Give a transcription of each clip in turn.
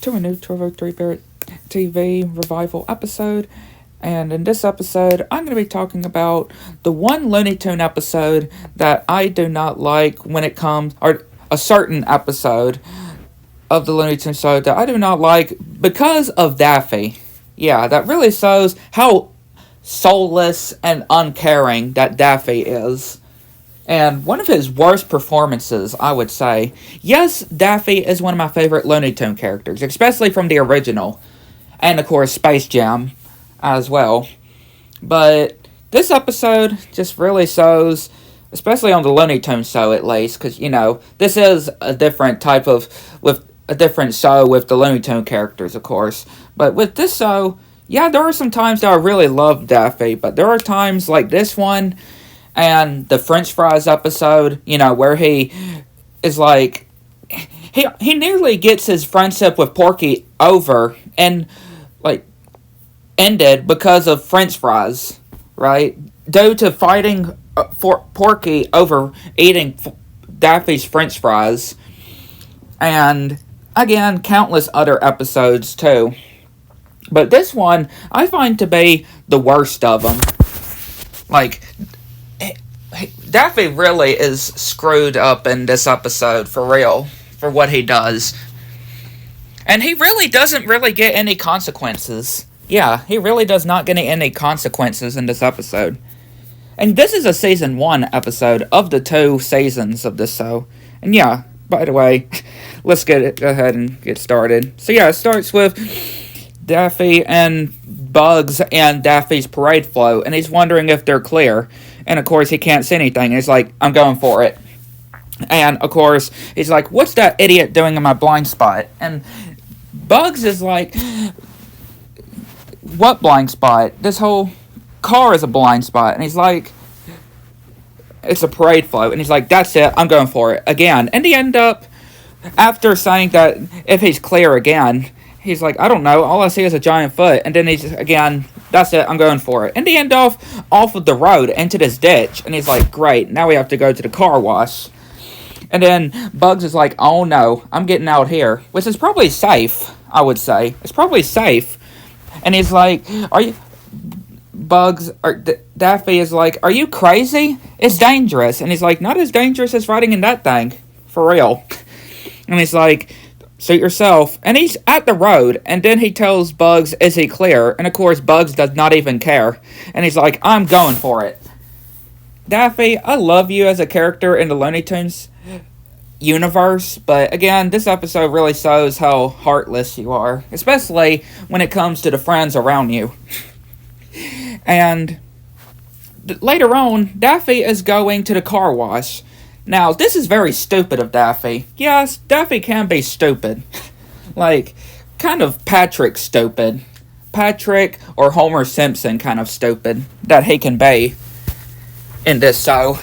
to a new 1203 Barrett TV revival episode. And in this episode, I'm going to be talking about the one Looney Tune episode that I do not like when it comes, or a certain episode of the Looney Tunes Show that I do not like because of Daffy. Yeah, that really shows how soulless and uncaring that Daffy is. And one of his worst performances, I would say. Yes, Daffy is one of my favorite Looney Tune characters, especially from the original. And, of course, Space Jam as well. But this episode just really shows, especially on the Looney Tunes show at least, because, you know, this is a different type of, with a different show with the Looney Tune characters, of course. But with this show, yeah, there are some times that I really love Daffy, but there are times like this one, and the French fries episode, you know, where he is like, he nearly gets his friendship with Porky over and, like, ended because of French fries, right? Due to fighting for Porky over eating Daffy's French fries. And, again, countless other episodes, too. But this one, I find to be the worst of them. Like, Daffy really is screwed up in this episode, for real, for what he does. And he really doesn't really get any consequences. Yeah, he really does not get any consequences in this episode. And this is a season 1 episode of the 2 seasons of this show. And yeah, by the way, let's go ahead and get started. So yeah, it starts with Daffy and Bugs and Daffy's parade float, and he's wondering if they're clear. And, of course, he can't see anything. And he's like, I'm going for it. And, of course, he's like, what's that idiot doing in my blind spot? And Bugs is like, what blind spot? This whole car is a blind spot. And he's like, it's a parade float. And he's like, that's it. I'm going for it again. And he end up, after saying that if he's clear again, he's like, I don't know. All I see is a giant foot. And then he's, again, that's it. I'm going for it. And he end off of the road into this ditch. And he's like, great. Now we have to go to the car wash. And then Bugs is like, oh no, I'm getting out here. Which is probably safe, I would say. It's probably safe. And he's like, are you... Bugs, or Daffy is like, are you crazy? It's dangerous. And he's like, not as dangerous as riding in that thing. For real. And he's like, suit yourself. And he's at the road, and then he tells Bugs, is he clear? And of course, Bugs does not even care. And he's like, I'm going for it. Daffy, I love you as a character in the Looney Tunes universe, but again, this episode really shows how heartless you are, especially when it comes to the friends around you. And later on, Daffy is going to the car wash. Now, this is very stupid of Daffy. Yes, Daffy can be stupid. Like, kind of Patrick stupid. Patrick or Homer Simpson kind of stupid that he can be in this show.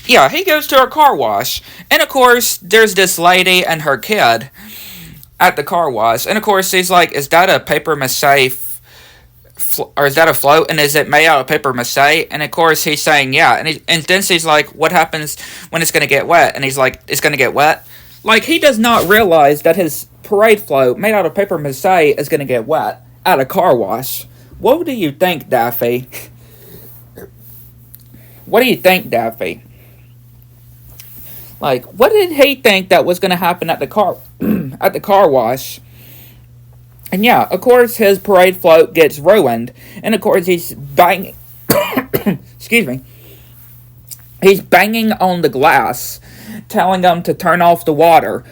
Yeah, he goes to a car wash. And, of course, there's this lady and her kid at the car wash. And, of course, he's like, is that a paper mache or is that a float, and is it made out of paper mache? And of course he's saying yeah, and then she's like, what happens when it's going to get wet? And he's like, it's going to get wet? Like, he does not realize that his parade float made out of paper mache is going to get wet at a car wash. What do you think, Daffy? What do you think, Daffy? Like, what did he think that was going to happen at the car wash? And yeah, of course, his parade float gets ruined. And of course, he's banging... excuse me. He's banging on the glass, telling them to turn off the water.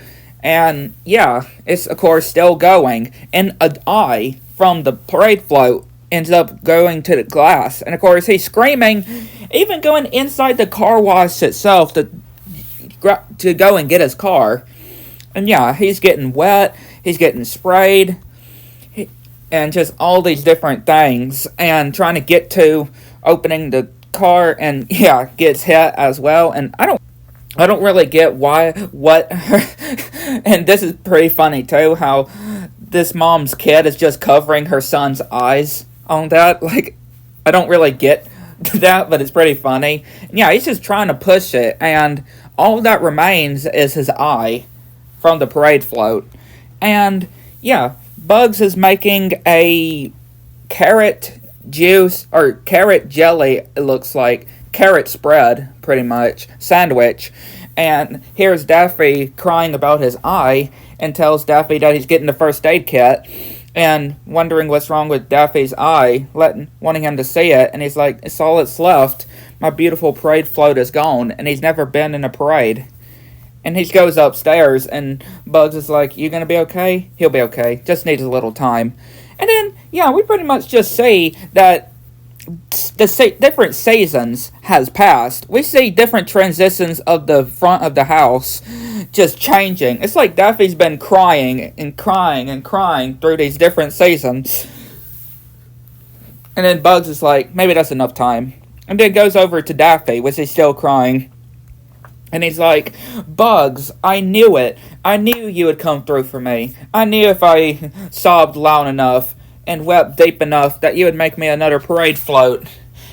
And yeah, it's of course still going. And an eye from the parade float ends up going to the glass. And of course, he's screaming, even going inside the car wash itself to go and get his car. And yeah, he's getting wet. He's getting sprayed. And just all these different things, and trying to get to opening the car, and yeah, gets hit as well. And I don't really get what, and this is pretty funny too, how this mom's kid is just covering her son's eyes on that. Like, I don't really get that, but it's pretty funny. And yeah, he's just trying to push it, and all that remains is his eye from the parade float. And yeah, Bugs is making a carrot juice or carrot jelly, it looks like carrot spread, pretty much sandwich. And here's Daffy crying about his eye and tells Daffy that he's getting the first aid kit and wondering what's wrong with Daffy's eye, wanting him to see it. And he's like, it's all that's left. My beautiful parade float is gone, and he's never been in a parade. And he goes upstairs, and Bugs is like, you gonna be okay? He'll be okay. Just needs a little time. And then, yeah, we pretty much just see that different seasons has passed. We see different transitions of the front of the house just changing. It's like Daffy's been crying and crying and crying through these different seasons. And then Bugs is like, maybe that's enough time. And then goes over to Daffy, which is still crying. And he's like, Bugs, I knew it. I knew you would come through for me. I knew if I sobbed loud enough and wept deep enough that you would make me another parade float.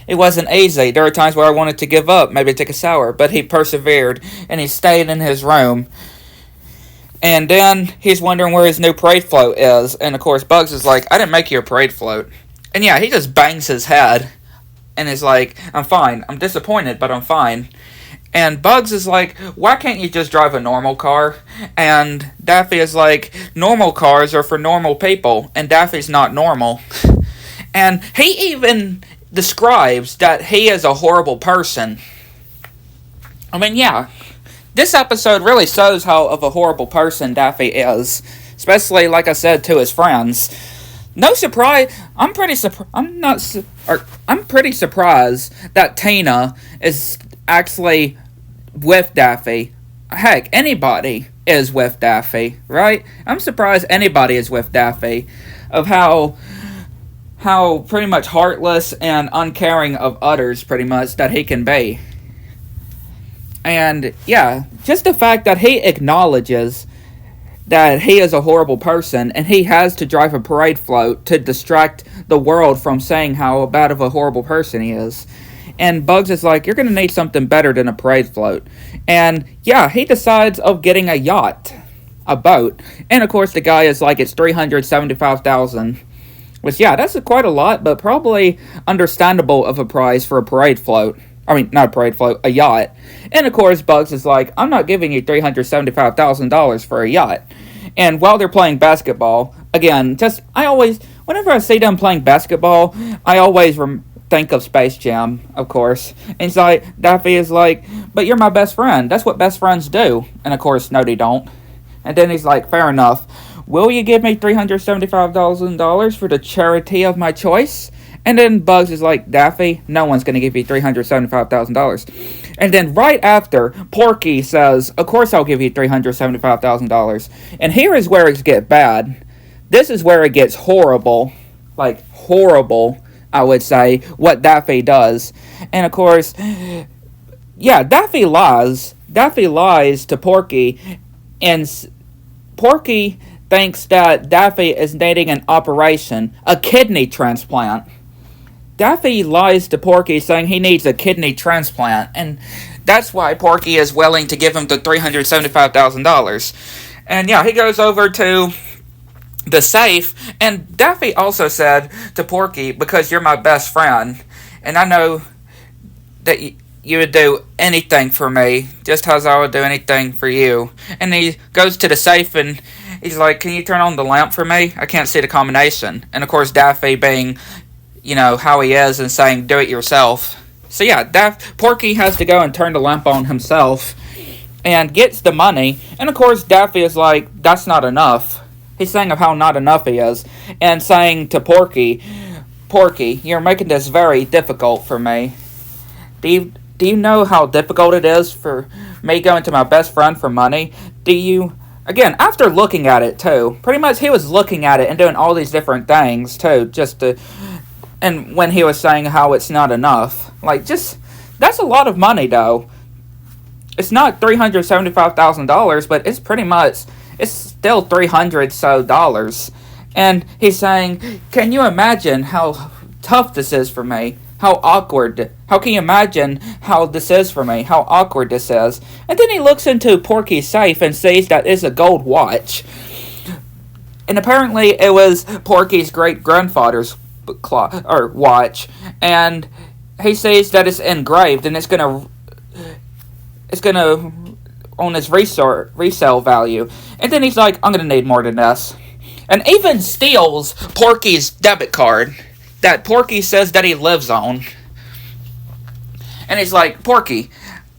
It wasn't easy. There were times where I wanted to give up, maybe take a shower, but he persevered, and he stayed in his room. And then he's wondering where his new parade float is, and of course Bugs is like, I didn't make you a parade float. And yeah, he just bangs his head, and is like, I'm fine. I'm disappointed, but I'm fine. And Bugs is like, why can't you just drive a normal car? And Daffy is like, normal cars are for normal people, and Daffy's not normal. And he even describes that he is a horrible person. I mean, yeah, this episode really shows how of a horrible person Daffy is, especially, like I said, to his friends. No surprise. I'm pretty surprised that Tina is actually with Daffy. Heck, anybody is with Daffy, right? I'm surprised anybody is with Daffy, of how pretty much heartless and uncaring of others, pretty much, that he can be. And yeah, just the fact that he acknowledges that he is a horrible person, and he has to drive a parade float to distract the world from saying how bad of a horrible person he is. And Bugs is like, you're going to need something better than a parade float. And yeah, he decides of getting a yacht, a boat. And of course the guy is like, it's $375,000. Which, yeah, that's quite a lot, but probably understandable of a price for a parade float. I mean, not a parade float, a yacht. And of course Bugs is like, I'm not giving you $375,000 for a yacht. And while they're playing basketball, again, whenever I see them playing basketball, I always think of Space Jam, of course. And it's like, Daffy is like, but you're my best friend. That's what best friends do. And of course, no, they don't. And then he's like, fair enough. Will you give me $375,000 for the charity of my choice? And then Bugs is like, Daffy, no one's going to give you $375,000. And then right after, Porky says, of course I'll give you $375,000. And here is where it gets bad. This is where it gets horrible. Like, horrible, I would say, what Daffy does. And of course, yeah, Daffy lies. Daffy lies to Porky. And Porky thinks that Daffy is needing an operation, a kidney transplant. Daffy lies to Porky saying he needs a kidney transplant, and that's why Porky is willing to give him the $375,000. And yeah, he goes over to the safe, and Daffy also said to Porky, because you're my best friend, and I know that you would do anything for me, just as I would do anything for you. And he goes to the safe, and he's like, can you turn on the lamp for me? I can't see the combination. And of course, Daffy being, how he is and saying, do it yourself. So yeah, Porky has to go and turn the lamp on himself and gets the money. And of course, Daffy is like, that's not enough. He's saying of how not enough he is. And saying to Porky, you're making this very difficult for me. Do you know how difficult it is for me going to my best friend for money? Again, after looking at it, too. Pretty much he was looking at it and doing all these different things, too. And when he was saying how it's not enough. That's a lot of money, though. It's not $375,000, but it's still $300 so. And he's saying, can you imagine how tough this is for me? How awkward. How can you imagine how this is for me? How awkward this is. And then he looks into Porky's safe and sees that it's a gold watch. And apparently it was Porky's great-grandfather's watch, and he says that it's engraved, and it's gonna on his resale value. And then he's like, I'm gonna need more than this. And even steals Porky's debit card that Porky says that he lives on. And he's like, Porky,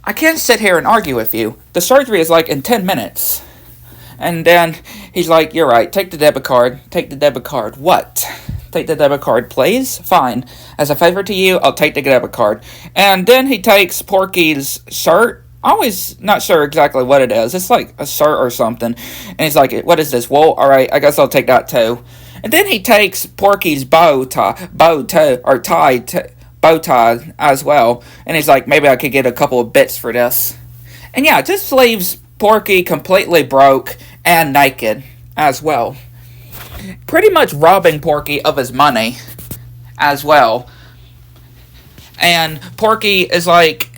I can't sit here and argue with you. The surgery is like in 10 minutes. And then he's like, you're right, take the debit card. Take the debit card. What? Take the debit card, please? Fine. As a favor to you, I'll take the debit card. And then he takes Porky's shirt. Always not sure exactly what it is. It's like a shirt or something. And he's like, what is this, wool? Alright, I guess I'll take that too. And then he takes Porky's bow tie as well. And he's like, maybe I could get a couple of bits for this. And yeah, just leaves Porky completely broke and naked as well. Pretty much robbing Porky of his money as well. And Porky is like,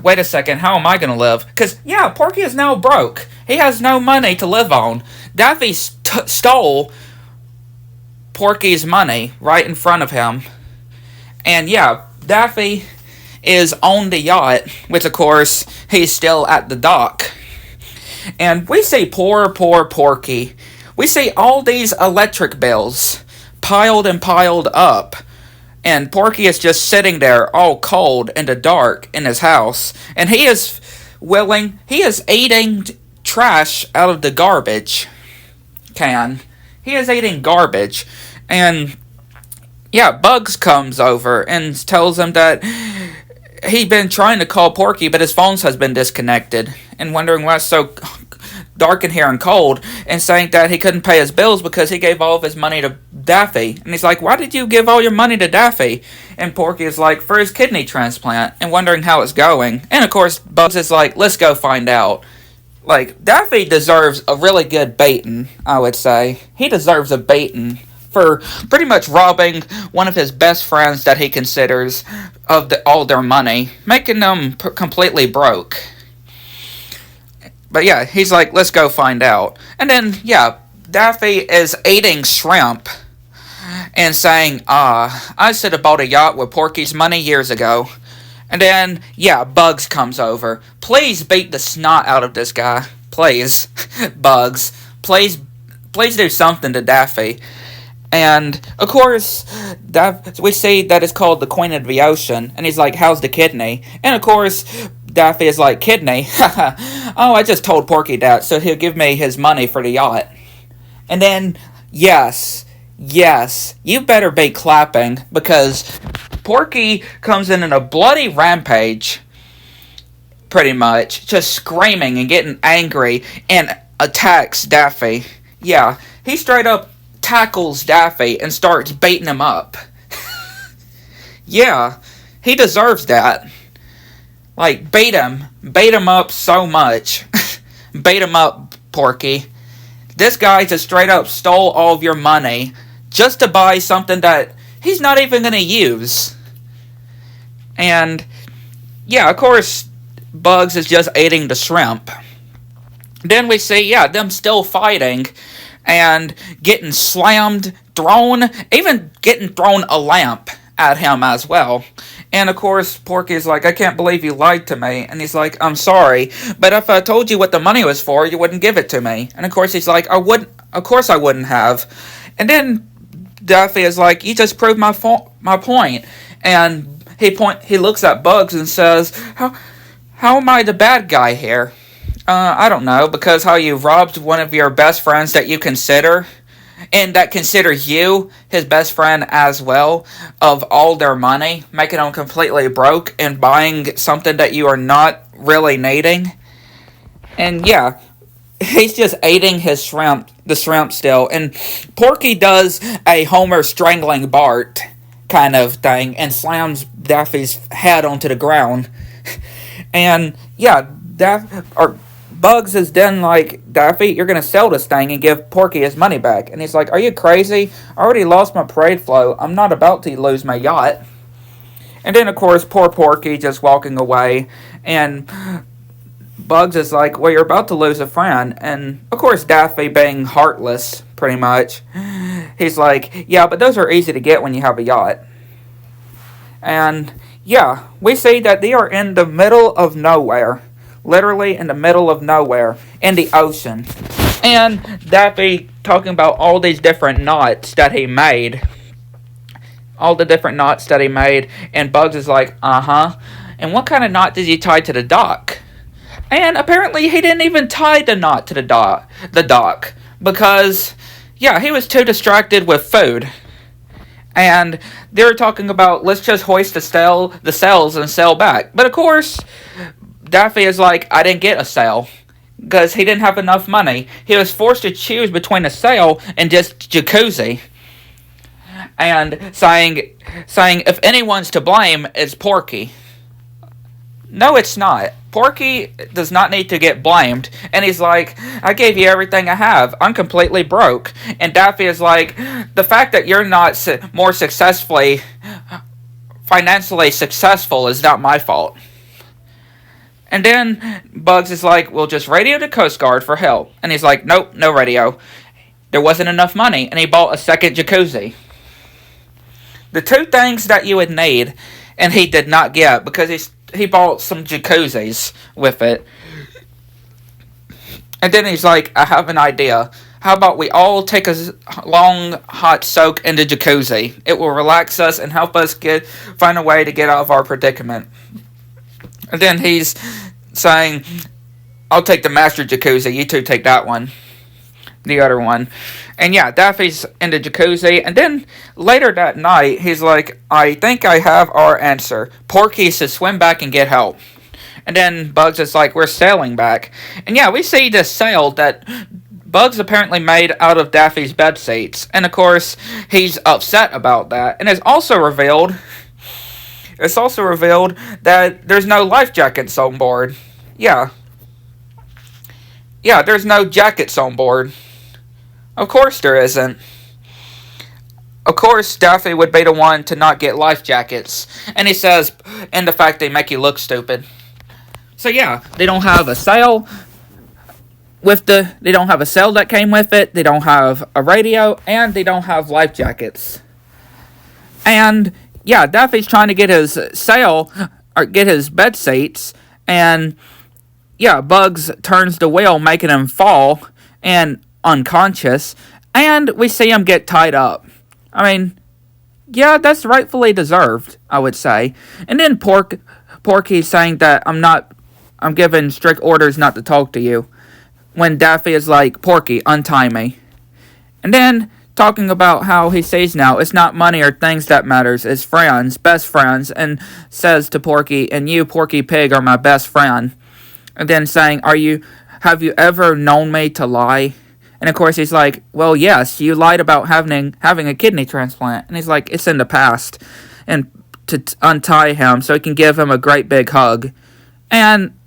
wait a second, how am I going to live? Because, yeah, Porky is now broke. He has no money to live on. Daffy stole Porky's money right in front of him. And, yeah, Daffy is on the yacht, which, of course, he's still at the dock. And we see poor Porky. We see all these electric bills piled and piled up. And Porky is just sitting there all cold in the dark in his house. And he is eating trash out of the garbage can. He is eating garbage. And yeah, Bugs comes over and tells him that he'd been trying to call Porky, but his phone has been disconnected. And wondering why it's so dark in here and cold, and saying that he couldn't pay his bills because he gave all of his money to Daffy. And he's like, why did you give all your money to Daffy? And Porky is like, for his kidney transplant, and wondering how it's going. And of course, Bugs is like, let's go find out. Like, Daffy deserves a really good baiting, I would say. He deserves a baiting for pretty much robbing one of his best friends that he considers of all their money, making them completely broke. But yeah, he's like, let's go find out. And then, yeah, Daffy is eating shrimp and saying, I should have bought a yacht with Porky's money years ago. And then, yeah, Bugs comes over. Please beat the snot out of this guy. Please. Bugs. Please do something to Daffy. And, of course, we see that it's called the Queen of the Ocean. And he's like, how's the kidney? And, of course, Daffy is like, kidney? Oh, I just told Porky that, so he'll give me his money for the yacht. And then, yes, you better be clapping, because Porky comes in a bloody rampage, pretty much, just screaming and getting angry, and attacks Daffy. Yeah, he straight up tackles Daffy and starts beating him up. Yeah, he deserves that. Like, beat him up so much. Beat him up, Porky. This guy just straight up stole all of your money just to buy something that he's not even going to use. And, yeah, of course, Bugs is just eating the shrimp. Then we see, yeah, them still fighting and getting slammed, even getting thrown a lamp at him as well. And of course, Porky's like, I can't believe you lied to me. And he's like, I'm sorry, but if I told you what the money was for, you wouldn't give it to me. And of course, he's like, of course I wouldn't have. And then Daffy is like, you just proved my point. And he looks at Bugs and says, how am I the bad guy here? I don't know, because how you robbed one of your best friends that you consider, and that considers you, his best friend as well, of all their money, making them completely broke and buying something that you are not really needing. And yeah, he's just eating the shrimp still. And Porky does a Homer strangling Bart kind of thing and slams Daffy's head onto the ground. And yeah, Bugs is then like, Daffy, you're going to sell this thing and give Porky his money back. And he's like, are you crazy? I already lost my parade float. I'm not about to lose my yacht. And then, of course, poor Porky just walking away. And Bugs is like, well, you're about to lose a friend. And, of course, Daffy, being heartless, pretty much. He's like, yeah, but those are easy to get when you have a yacht. And yeah, we see that they are in the middle of nowhere. Literally in the middle of nowhere. In the ocean. And Daffy talking about all these different knots that he made. All the different knots that he made. And Bugs is like, uh-huh. And what kind of knot did he tie to the dock? And apparently he didn't even tie the knot to the dock. Because, yeah, he was too distracted with food. And they were talking about, let's just hoist the sails and sail back. But of course, Daffy is like, I didn't get a sail. Because he didn't have enough money. He was forced to choose between a sail and just jacuzzi. And saying if anyone's to blame, it's Porky. No, it's not. Porky does not need to get blamed. And he's like, I gave you everything I have. I'm completely broke. And Daffy is like, the fact that you're not more financially successful is not my fault. And then Bugs is like, we'll just radio the Coast Guard for help. And he's like, nope, no radio. There wasn't enough money. And he bought a second jacuzzi. The two things that you would need, and he did not get, because he bought some jacuzzis with it. And then he's like, I have an idea. How about we all take a long, hot soak in the jacuzzi? It will relax us and help us find a way to get out of our predicament. And then he's saying, I'll take the master jacuzzi. You two take that one. The other one. And yeah, Daffy's in the jacuzzi. And then later that night, he's like, I think I have our answer. Porky should swim back and get help. And then Bugs is like, we're sailing back. And yeah, we see this sail that Bugs apparently made out of Daffy's bed seats. And of course, he's upset about that. And it's also revealed that there's no life jackets on board. Yeah, there's no jackets on board. Of course there isn't. Of course Daffy would be the one to not get life jackets. And he says, and the fact they make you look stupid. So yeah, they don't have a sail they don't have a sail that came with it, they don't have a radio, and they don't have life jackets. And yeah, Daffy's trying to get his sail, or get his bed seats, and yeah, Bugs turns the wheel, making him fall, and unconscious, and we see him get tied up. I mean, yeah, that's rightfully deserved, I would say. And then Porky's saying that I'm giving strict orders not to talk to you, when Daffy is like, Porky, untie me. And then talking about how he sees now, it's not money or things that matters, it's friends, best friends, and says to Porky, and you, Porky Pig, are my best friend. And then saying, have you ever known me to lie? And of course he's like, well, yes, you lied about having a kidney transplant. And he's like, it's in the past. And to untie him so he can give him a great big hug. And,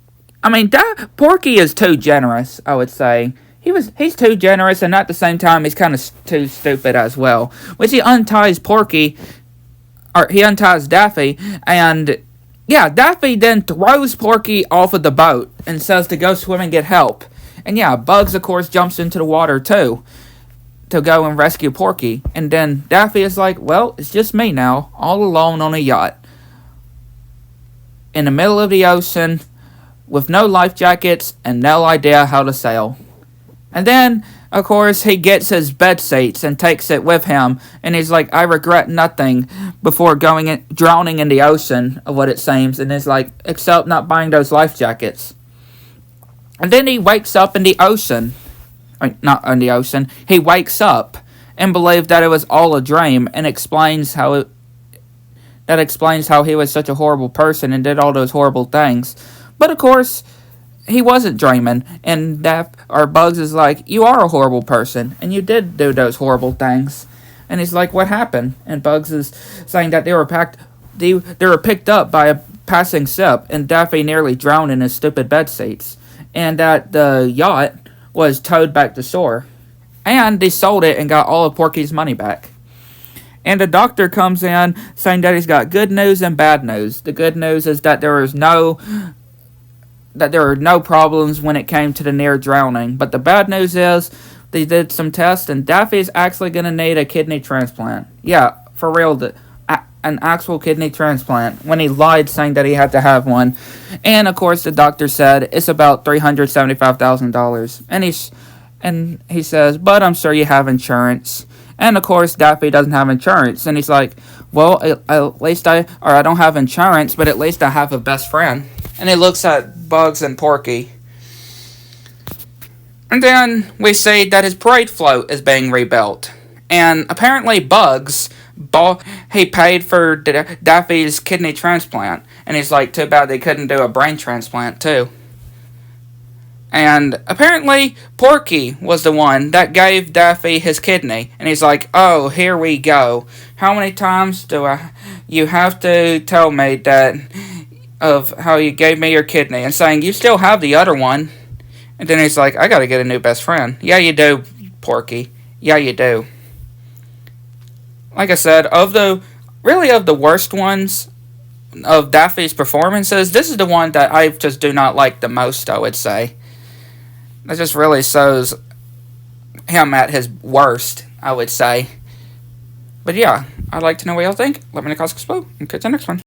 I mean, Porky is too generous, I would say. He's too generous, and at the same time, he's kind of too stupid as well. Which he unties Daffy, and yeah, Daffy then throws Porky off of the boat and says to go swim and get help. And yeah, Bugs, of course, jumps into the water too to go and rescue Porky. And then Daffy is like, well, it's just me now, all alone on a yacht. In the middle of the ocean, with no life jackets and no idea how to sail. And then, of course, he gets his bed seats and takes it with him. And he's like, I regret nothing before drowning in the ocean, of what it seems. And he's like, except not buying those life jackets. And then he wakes up in the ocean. Not in the ocean. He wakes up and believes that it was all a dream, and explains how he was such a horrible person and did all those horrible things. But of course, he wasn't dreaming, and Bugs is like, you are a horrible person, and you did do those horrible things. And he's like, what happened? And Bugs is saying that they were picked up by a passing ship, and Daffy nearly drowned in his stupid bed seats, and that the yacht was towed back to shore. And they sold it and got all of Porky's money back. And the doctor comes in saying that he's got good news and bad news. The good news is that there were no problems when it came to the near drowning. But the bad news is they did some tests, and Daffy's actually going to need a kidney transplant. Yeah, for real, an actual kidney transplant, when he lied saying that he had to have one. And, of course, the doctor said it's about $375,000. And he says, but I'm sure you have insurance. And, of course, Daffy doesn't have insurance. And he's like, well, at least I don't have insurance, but at least I have a best friend. And he looks at Bugs and Porky. And then we see that his parade float is being rebuilt. And apparently Bugs, he paid for Daffy's kidney transplant. And he's like, too bad they couldn't do a brain transplant, too. And apparently Porky was the one that gave Daffy his kidney. And he's like, oh, here we go. How many times do you have to tell me that of how you gave me your kidney? And saying, you still have the other one. And then he's like, I gotta get a new best friend. Yeah, you do, Porky. Yeah, you do. Like I said, of the worst ones of Daffy's performances, this is the one that I just do not like the most, I would say. That just really shows him at his worst, I would say. But yeah, I'd like to know what y'all think. Let me know in the comments below, and catch you next one.